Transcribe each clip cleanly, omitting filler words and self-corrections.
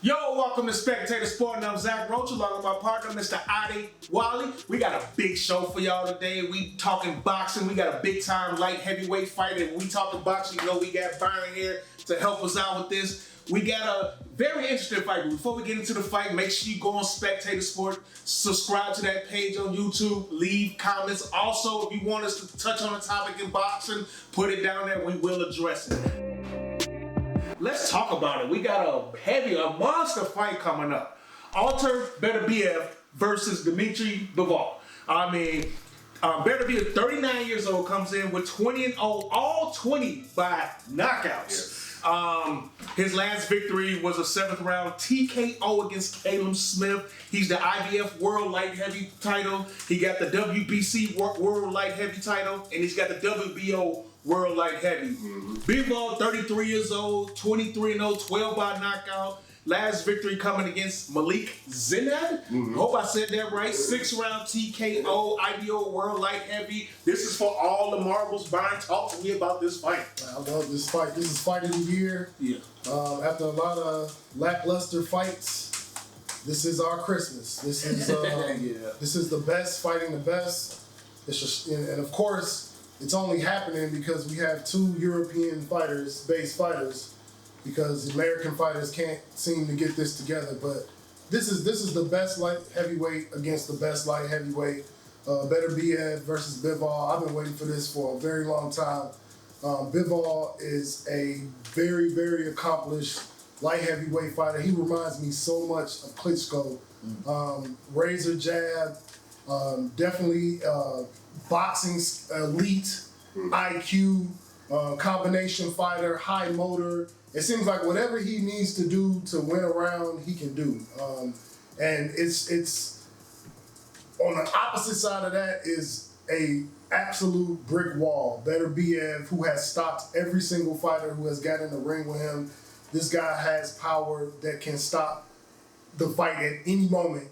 Yo, welcome to Spectator Sporting. I'm Zach Roach, along with my partner, Mr. Adi Wally. We got a big show for y'all today. We talking boxing. We got a big-time light heavyweight fight. And when we talking boxing, you know we got Byron here to help us out with this. We got a very interesting fight. But before we get into the fight, make sure you go on Spectator Sport, subscribe to that page on YouTube, leave comments. Also, if you want us to touch on a topic in boxing, put it down there. We will address it. Let's talk about it. We got a monster fight coming up. Artur Beterbiev versus Dmitry Bivol. I mean, Beterbiev, 39 years old, comes in with 20-0, all 20 by knockouts. His last victory was a 7th round TKO against Caleb Smith. He's the IBF World Light Heavy title. He got the WBC World Light Heavy title, and he's got the WBO World Light Heavy. Bivol, 33 years old, 23-0, 12 by knockout. Last victory coming against Malik Zinad. Hope I said that right. 6th round TKO, IBO World Light Heavy. This is for all the marbles. Byron, talk to me about this fight. I love this fight. This is fight of the year. Yeah. After a lot of lackluster fights, this is our Christmas. This is This is the best fighting the best. It's just, and of course, it's only happening because we have 2 European fighters, because American fighters can't seem to get this together. But this is the best light heavyweight against the best light heavyweight. Beterbiev versus Bivol. I've been waiting for this for a very long time. Bivol is a very, very accomplished light heavyweight fighter. He reminds me so much of Klitschko. Razor jab, definitely boxing elite, IQ, combination fighter, high motor. It seems like whatever he needs to do to win a round, he can do. And it's on the opposite side of that is a absolute brick wall. Beterbiev, who has stopped every single fighter who has got in the ring with him. This guy has power that can stop the fight at any moment.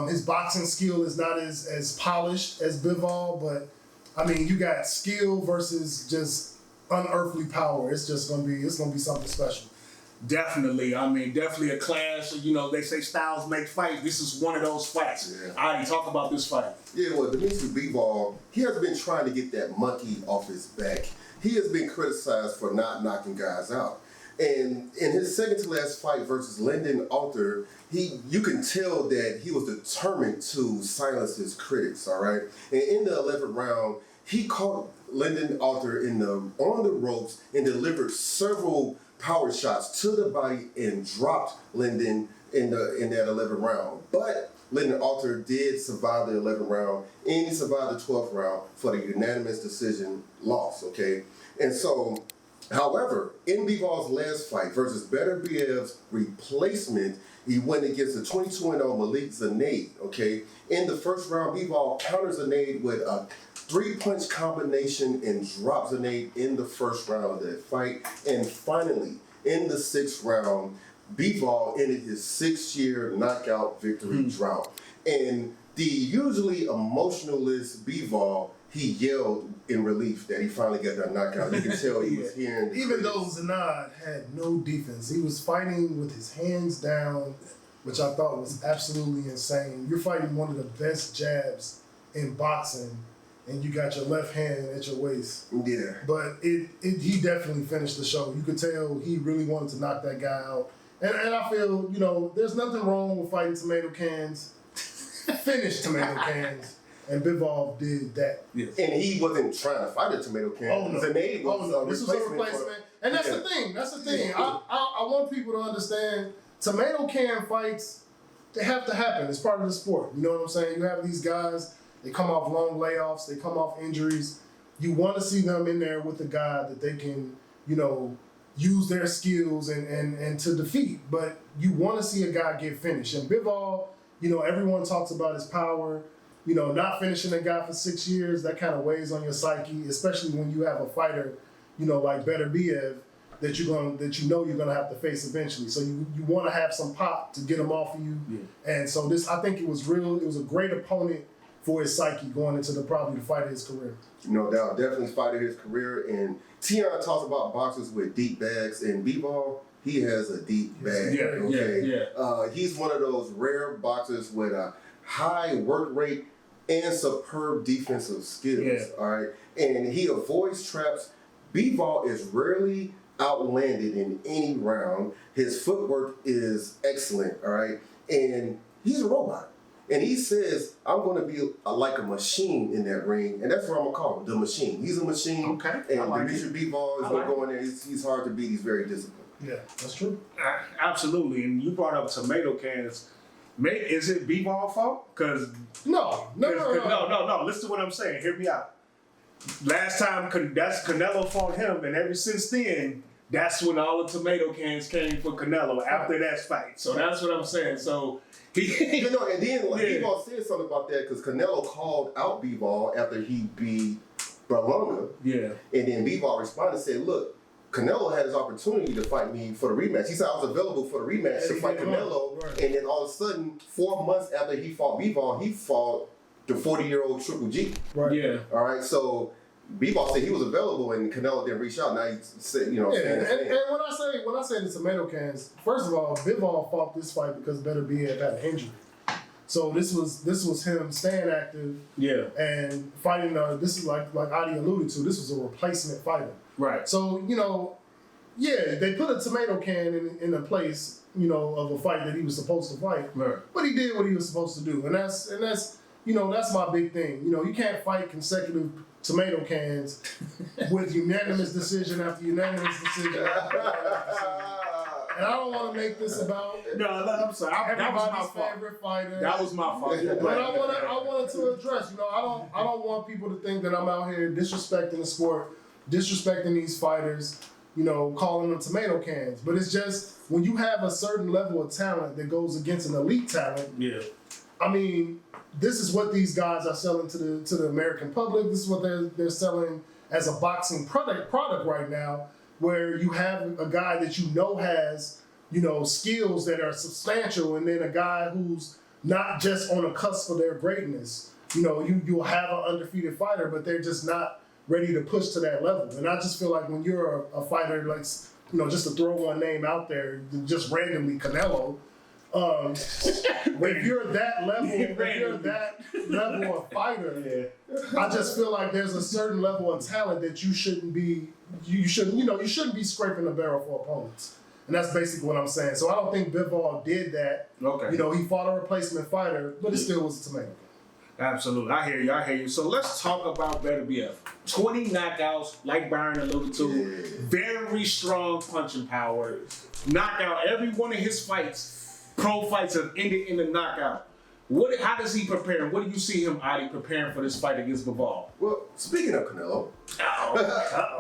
His boxing skill is not as polished as Bivol, but I mean, you got skill versus just unearthly power. It's gonna be something special. Definitely. I mean, definitely a clash. You know, they say styles make fight. This is one of those fights. Yeah. Adi, talk about this fight. Yeah, well, Dmitry Bivol, he has been trying to get that monkey off his back. He has been criticized for not knocking guys out. And in his second to last fight versus Lyndon Artur, you can tell that he was determined to silence his critics, all right? And in the 11th round, he caught Lyndon Artur on the ropes and delivered several power shots to the body and dropped Lyndon in that 11th round. But Lyndon Artur did survive the 11th round, and he survived the 12th round for the unanimous decision loss, okay? And so, however, in Bivol's last fight versus Beterbiev's replacement, he went against the 22-0 Malik Zinad, okay? In the first round, Bivol counters Zinad with a 3-punch combination and drops Zinad in the first round of that fight. And finally, in the 6th round, Bivol ended his 6-year knockout victory drought. And the usually emotionalist Bivol, he yelled in relief that he finally got that knockout. You can tell he was hearing the Even though Zinad had no defense, he was fighting with his hands down, which I thought was absolutely insane. You're fighting one of the best jabs in boxing, and you got your left hand at your waist. Yeah. But he definitely finished the show. You could tell he really wanted to knock that guy out. And I feel, you know, there's nothing wrong with fighting tomato cans. Finish tomato cans. And Bivol did that. Yes. And he wasn't trying to fight a tomato can. Oh, no. Zinad was This was a replacement. And that's the thing. That's the thing. I want people to understand tomato can fights, they have to happen. It's part of the sport. You know what I'm saying? You have these guys, they come off long layoffs, they come off injuries. You want to see them in there with a guy that they can, you know, use their skills and to defeat. But you want to see a guy get finished. And Bivol, you know, everyone talks about his power. You know, not finishing a guy for 6 years, that kind of weighs on your psyche, especially when you have a fighter, you know, like Beterbiev, that you know you're gonna have to face eventually. So you want to have some pop to get him off of you. Yeah. And so I think it was a great opponent for his psyche going into probably the fight of his career. No doubt, definitely fight of his career. And Tion talks about boxers with deep bags, and Bivol, he has a deep bag. Yeah. He's one of those rare boxers with a high work rate and superb defensive skills. Yeah. All right, and he avoids traps. Bivol is rarely outlanded in any round. His footwork is excellent. All right, and he's a robot. And he says, I'm going to be like a machine in that ring. And that's what I'm going to call him, the machine. He's a machine. Okay. And Dmitry Bivol is going to go in there. He's hard to beat. He's very disciplined. Yeah, that's true. Absolutely. And you brought up tomato cans. Is it Bivol fault? Because No. Listen to what I'm saying. Hear me out. Last time, that's Canelo fought him. And ever since then, that's when all the tomato cans came for Canelo after that fight. So that's what I'm saying. So... and then Bivol said something about that because Canelo called out Bivol after he beat Berlanga. Yeah. And then Bivol responded and said, look, Canelo had his opportunity to fight me for the rematch. He said I was available for the rematch to fight Canelo. Right. And then all of a sudden, 4 months after he fought Bivol, he fought the 40-year-old Triple G. Right. Yeah. All right. So Bivol said he was available and Canelo didn't reach out. Now he said, and when I say the tomato cans, first of all, Bivol fought this fight because Beterbiev had an injury. So this was him staying active. Yeah. And fighting. This is like Adi alluded to. This was a replacement fighter. Right. So they put a tomato can in a place of a fight that he was supposed to fight. Right. But he did what he was supposed to do, and that's my big thing. You can't fight consecutive tomato cans with unanimous decision after unanimous decision after unanimous decision. And I don't want to make this about I'm sorry. everybody's favorite fighter. That was my fault. But I wanted to address. I don't want people to think that I'm out here disrespecting the sport, disrespecting these fighters. Calling them tomato cans. But it's just when you have a certain level of talent that goes against an elite talent. Yeah. I mean, this is what these guys are selling to the American public. This is what they're selling as a boxing product right now, where you have a guy that has skills that are substantial, and then a guy who's not just on the cusp of their greatness. You'll have an undefeated fighter, but they're just not ready to push to that level. And I just feel like when you're a fighter, like just to throw one name out there, just randomly Canelo. If you're that level of fighter, I just feel like there's a certain level of talent that you shouldn't be scraping the barrel for opponents. And that's basically what I'm saying. So I don't think Bivol did that. Okay. He fought a replacement fighter, but it still was a tomato. Absolutely. I hear you. So let's talk about Beterbiev. 20 knockouts, like Byron alluded to. Yeah. Very strong punching power. Knockout. Every one of his pro fights have ended in a knockout. How does he prepare? What do you see him, Adi, preparing for this fight against Bivol? Well, speaking of Canelo,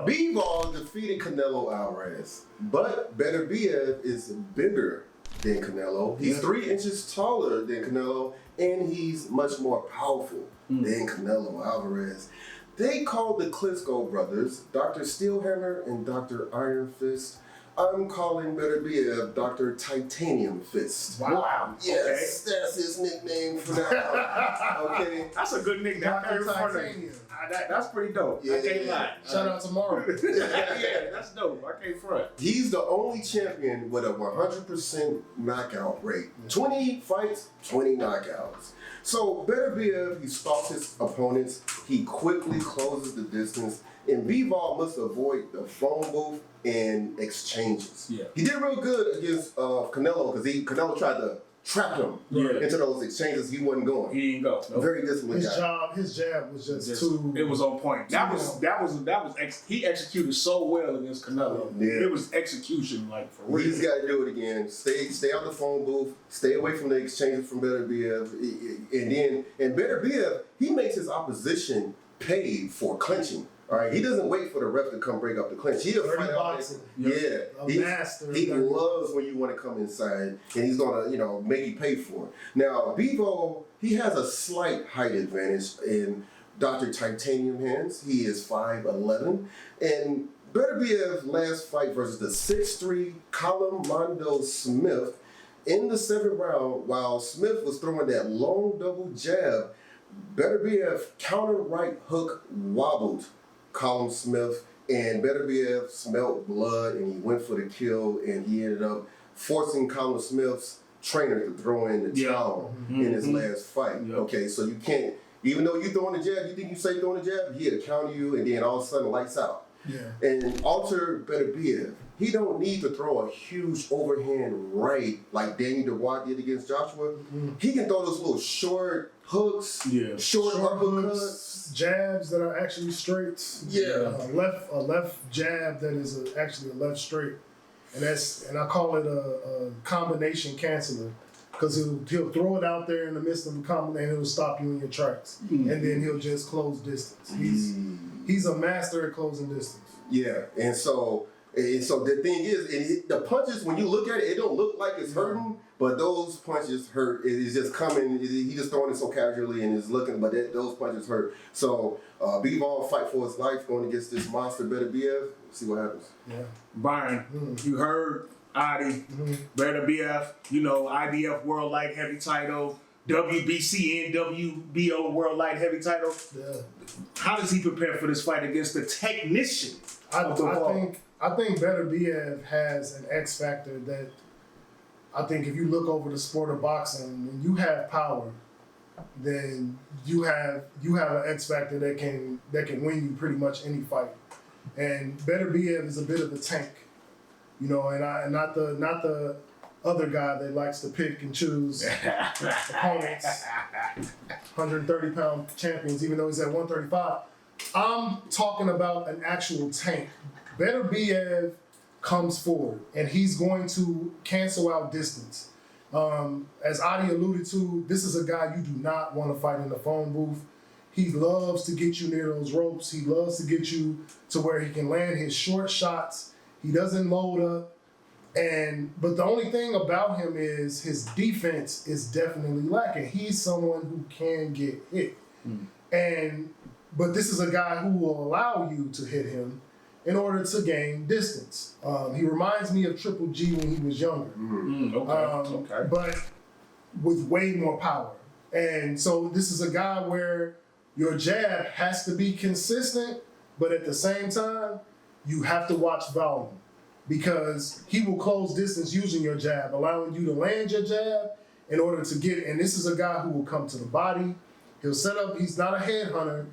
Bivol defeated Canelo Alvarez, but Beterbiev is bigger than Canelo. He's 3 inches taller than Canelo, and he's much more powerful than Canelo Alvarez. They called the Klitschko brothers Dr. Steelhammer and Dr. Iron Fist. I'm calling Beterbiev Dr. Titanium Fist. Wow. Yes, that's his nickname for now. Okay. That's a good nickname. Dr. Titanium. That's pretty dope. Yeah. I can't lie. Shout out to Mario. Yeah, that's dope. I can't front. He's the only champion with a 100% knockout rate. 20 fights, 20 knockouts. So Beterbiev, he stalks his opponents. He quickly closes the distance. And Bivol must avoid the phone booth and exchanges. Yeah. He did real good against Canelo because Canelo tried to trap him into those exchanges. He wasn't going. He didn't go. Nope. Very disciplined guy. His jab was just too. It was on point. He executed so well against Canelo. Yeah. It was execution for real. He's got to do it again. Stay out the phone booth. Stay away from the exchanges from Beterbiev. And Beterbiev, he makes his opposition pay for clinching. All right, he doesn't wait for the ref to come break up the clinch. He'll fight out there. He loves when you want to come inside, and he's gonna, make you pay for it. Now, Bivol, he has a slight height advantage in Dr. Titanium hands. He is 5'11", and Beterbiev's last fight versus the 6'3" Mondo Smith in the 7th round, while Smith was throwing that long double jab, Beterbiev counter right hook wobbled Colin Smith and Beterbiev smelled blood and he went for the kill, and he ended up forcing Colin Smith's trainer to throw in the towel in his last fight. Yep. Okay, so you can't, even though you throwing the jab, you think you safe throwing the jab, he had to counter you, and then all of a sudden lights out. Yeah. And Artur Beterbiev, he don't need to throw a huge overhand right like Daniel Dubois did against Joshua. He can throw those little short hooks, short uppercuts, jabs that are actually straight. Yeah, a left jab that is actually a left straight, and I call it a combination canceller, because he'll throw it out there in the midst of the combination, and it'll stop you in your tracks, and then he'll just close distance. He's a master at closing distance. Yeah, and so the thing is, the punches, when you look at it, it don't look like it's hurting, but those punches hurt. It's just coming. He just throwing it so casually and is looking, but those punches hurt. So Bivol fight for his life going against this monster Beterbiev. See what happens. Yeah. Byron, you heard Adi, Beterbiev, IBF World Light Heavy title, WBC and WBO World Light Heavy title. Yeah. How does he prepare for this fight against the technician? I think Beterbiev has an X factor that I think if you look over the sport of boxing, when you have power, then you have an X factor that can win you pretty much any fight. And Beterbiev is a bit of a tank, and not the other guy that likes to pick and choose opponents, 130-pound champions, even though he's at 135. I'm talking about an actual tank. Beterbiev comes forward, and he's going to cancel out distance. As Adi alluded to, this is a guy you do not want to fight in the phone booth. He loves to get you near those ropes. He loves to get you to where he can land his short shots. He doesn't load up. But the only thing about him is his defense is definitely lacking. He's someone who can get hit. But this is a guy who will allow you to hit him in order to gain distance. He reminds me of Triple G when he was younger. Okay. But with way more power. And so this is a guy where your jab has to be consistent, but at the same time, you have to watch volume, because he will close distance using your jab, allowing you to land your jab in order to get it. And this is a guy who will come to the body. He'll set up, he's not a headhunter.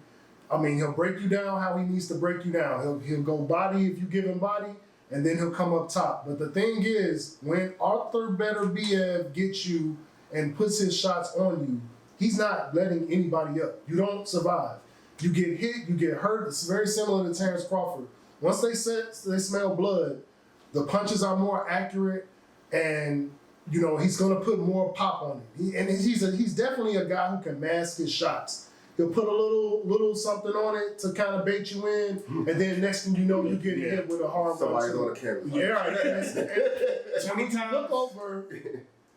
I mean, he'll break you down how he needs to break you down. He'll go body if you give him body, and then he'll come up top. But the thing is, when Artur Beterbiev gets you and puts his shots on you, he's not letting anybody up. You don't survive. You get hit, you get hurt. It's very similar to Terrence Crawford. Once they smell blood, the punches are more accurate, and he's going to put more pop on it. He's definitely a guy who can mask his shots. He'll put a little something on it to kind of bait you in, and then next thing you know, you get hit with a hard one. Somebody's on the camera. Yeah, right. 20 times.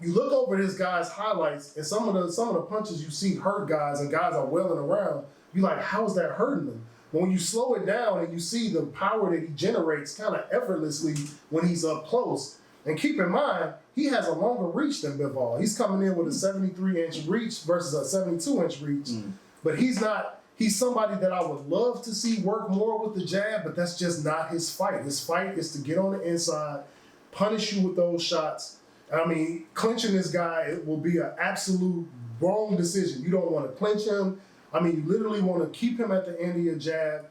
You look over this guy's highlights, and some of the punches you see hurt guys, and guys are wailing around. You're like, how is that hurting them? But when you slow it down and you see the power that he generates kind of effortlessly when he's up close, and keep in mind, he has a longer reach than Bivol. He's coming in with a 73-inch reach versus a 72-inch reach. But he's somebody that I would love to see work more with the jab, but that's just not his fight. His fight is to get on the inside, punish you with those shots. I mean, clinching this guy will be an absolute wrong decision. You don't want to clinch him. I mean, you literally want to keep him at the end of your jab.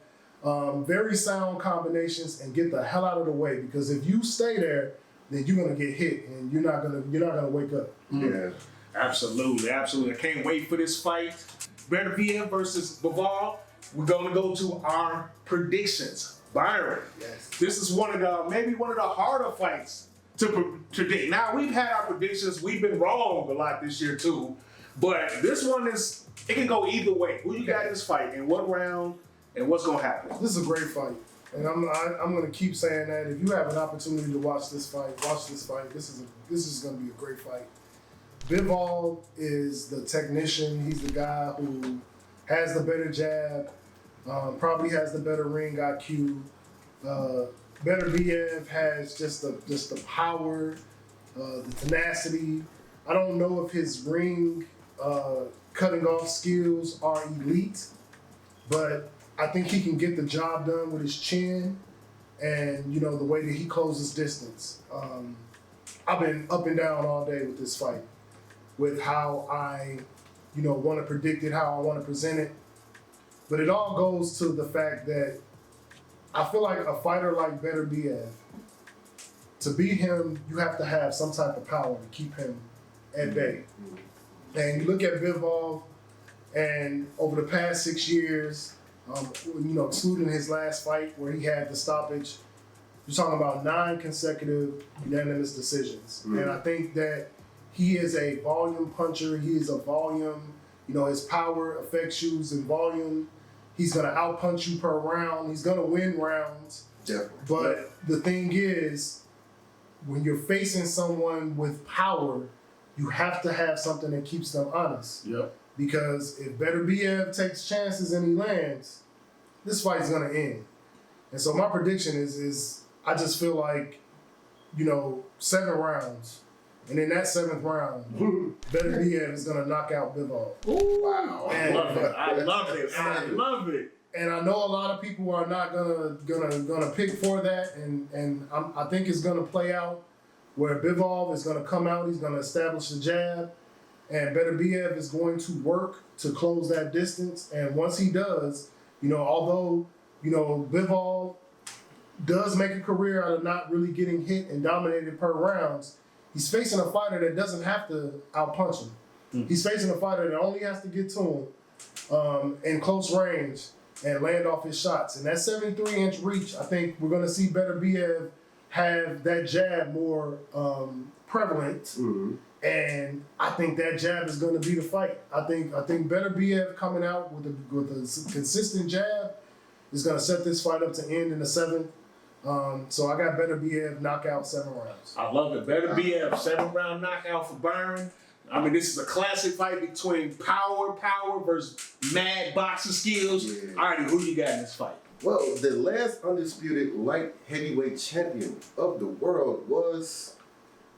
Very sound combinations, and get the hell out of the way, because if you stay there, then you're gonna get hit, and you're not gonna wake up. Yeah, absolutely. I can't wait for this fight. Beterbiev versus Bivol. We're gonna go to our predictions. Byron, yes. This is maybe one of the harder fights to predict. Now, we've had our predictions. We've been wrong a lot this year too, but this one it can go either way. Who you got in this fight, in what round, and what's gonna happen? This is a great fight, and I'm gonna keep saying that. If you have an opportunity to watch this fight. This is gonna be a great fight. Bivol is the technician. He's the guy who has the better jab, probably has the better ring IQ. Beterbiev has just the power, the tenacity. I don't know if his ring cutting off skills are elite, but I think he can get the job done with his chin and, the way that he closes distance. I've been up and down all day with this fight, with how I, want to predict it, how I want to present it. But it all goes to the fact that I feel like a fighter like Beterbiev, to beat him, you have to have some type of power to keep him at bay. And you look at Bivol, and over the past 6 years, excluding his last fight where he had the stoppage, you're talking about 9 consecutive unanimous decisions. And I think that he is a volume puncher. He is a volume, his power affects you in volume. He's going to outpunch you per round. He's going to win rounds. Definitely. But the thing is, when you're facing someone with power, you have to have something that keeps them honest. Yep. Because if Beterbiev takes chances and he lands, this fight's going to end. And so my prediction is I just feel like, 7 rounds. And in that 7th round, Beterbiev is going to knock out Bivol. Wow. I love it. And I know a lot of people are not gonna pick for that, and I think it's gonna play out where Bivol is gonna come out, he's gonna establish the jab, and Beterbiev is going to work to close that distance. And once he does, although Bivol does make a career out of not really getting hit and dominated per rounds, he's facing a fighter that doesn't have to outpunch him. He's facing a fighter that only has to get to him in close range and land off his shots. And that 73-inch reach, I think we're going to see Beterbiev have that jab more prevalent. And I think that jab is going to be the fight. I think Beterbiev coming out with a consistent jab is going to set this fight up to end in the 7th. So I got Beterbiev knockout 7 rounds. I love it. Beterbiev 7-round knockout for Byron. I mean, this is a classic fight between power versus mad boxing skills. Yeah. All right, who you got in this fight? Well, the last undisputed light heavyweight champion of the world was,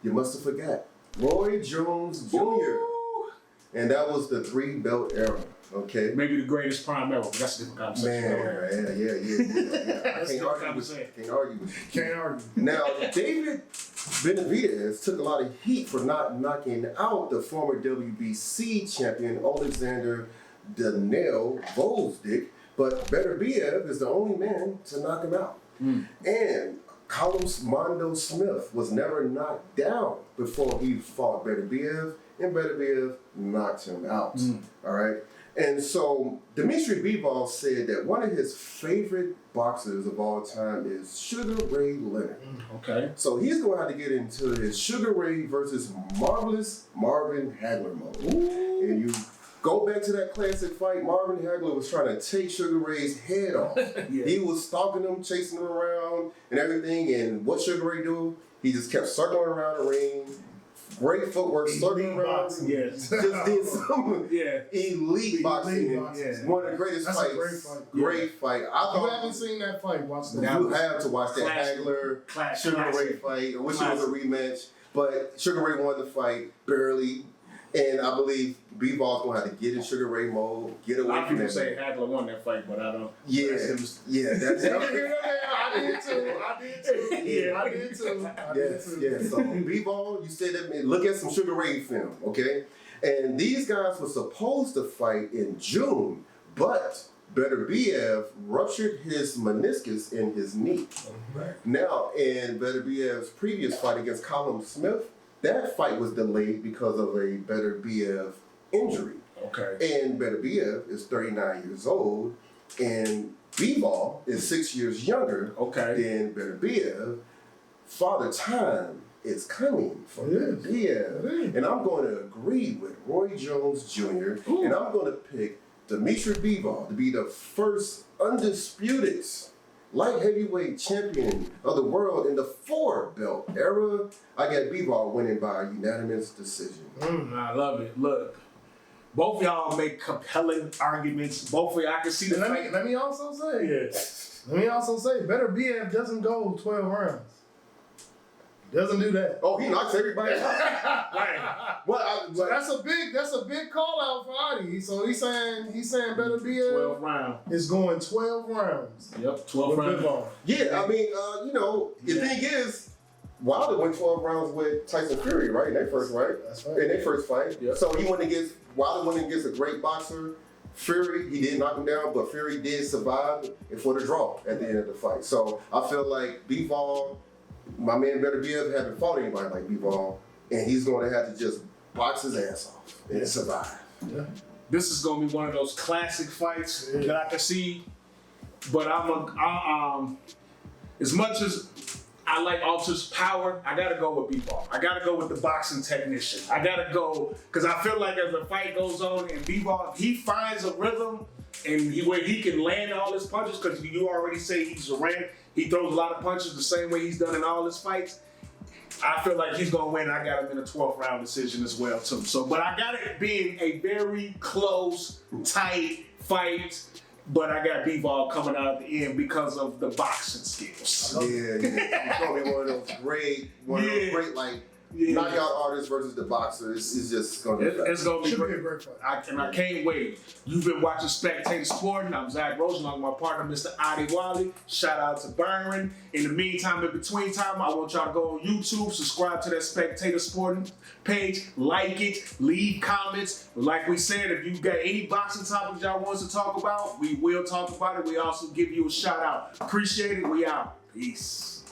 you must have forgot, Roy Jones Jr. Ooh. And that was the 3-belt era. Okay. Maybe the greatest prime ever, but that's a different conversation. Yeah. I can't argue with you. Can't argue. Now, David Benavidez took a lot of heat for not knocking out the former WBC champion Alexander Daniel Volzdik, but Beterbiev is the only man to knock him out. And Carlos Mondo Smith was never knocked down before he fought Beterbiev, and Beterbiev knocked him out. All right. And so Dmitry Bivol said that one of his favorite boxers of all time is Sugar Ray Leonard. Okay. So he's going to have to get into his Sugar Ray versus Marvelous Marvin Hagler mode. And you go back to that classic fight, Marvin Hagler was trying to take Sugar Ray's head off. He was stalking him, chasing him around and everything. And what Sugar Ray do? He just kept circling around the ring. Great footwork, circling around. Boxing, yes. Just did some elite boxing. Boxing. One of the greatest That's fights. a great fight. Great fight. You haven't seen that fight, watch that. You have to watch that Classic. Hagler Sugar Ray fight. I wish it was a rematch, but Sugar Ray won the fight barely. And I believe Bivol's going to have to get in Sugar Ray mode, get A away lot of from people that. say Hagler won that fight, but I don't. Yeah, that's I did too. Yes. So Bivol, you said that. Look at some Sugar Ray film, okay? And these guys were supposed to fight in June, but Beterbiev ruptured his meniscus in his knee. Now, in Beterbiev's previous fight against Callum Smith, that fight was delayed because of a Beterbiev injury. Okay. And Beterbiev is 39 years old, and Bivol is 6 years younger than Beterbiev. Father Time is coming for Beterbiev. And I'm going to agree with Roy Jones Jr., and I'm going to pick Dmitry Bivol to be the first undisputed light heavyweight champion of the world in the 4-belt era. I got Bivol winning by unanimous decision. I love it. Look, both of y'all make compelling arguments. Both of y'all, I can see the fight. Let me also say, Beterbiev doesn't go 12 rounds. Doesn't do that. Oh, he knocks everybody out. Right. Well, So that's a big call out for Adi. So he's saying Beterbiev 12 round. is going 12 rounds. Yep, 12 rounds. Yeah, I mean, the thing is, Wilder went 12 rounds with Tyson Fury, right? In their first fight. That's right. In their first fight. Yep. So Wilder went against a great boxer. Fury, he did knock him down, but Fury did survive for the draw at the end of the fight. So I feel like Bivol, my man Beterbiev, haven't fought anybody like Bivol, and he's going to have to just box his ass off and survive. Yeah. This is gonna be one of those classic fights that I can see. But as much as I like Artur's power, I gotta go with Bivol. I gotta go with the boxing technician. I gotta go because I feel like as the fight goes on and Bivol, if he finds a rhythm and where he can land all his punches, because you already say he throws a lot of punches the same way he's done in all his fights. I feel like he's gonna win. I got him in a 12th round decision as well too. So, but I got it being a very close, tight fight. But I got Bivol coming out at the end because of the boxing skills. Yeah. It's gonna be one of those great knockout artists versus the boxer. It's just gonna be it's gonna be Should great. be a great fight. I can't wait. You've been watching Spectator Sporting. I'm Zach Rosen, along with my partner, Mr. Adi Wally. Shout out to Byron. In the meantime, in between time, I want y'all to go on YouTube, subscribe to that Spectator Sporting page, like it, leave comments. Like we said, if you got any boxing topics y'all want us to talk about, we will talk about it. We also give you a shout out. Appreciate it. We out. Peace.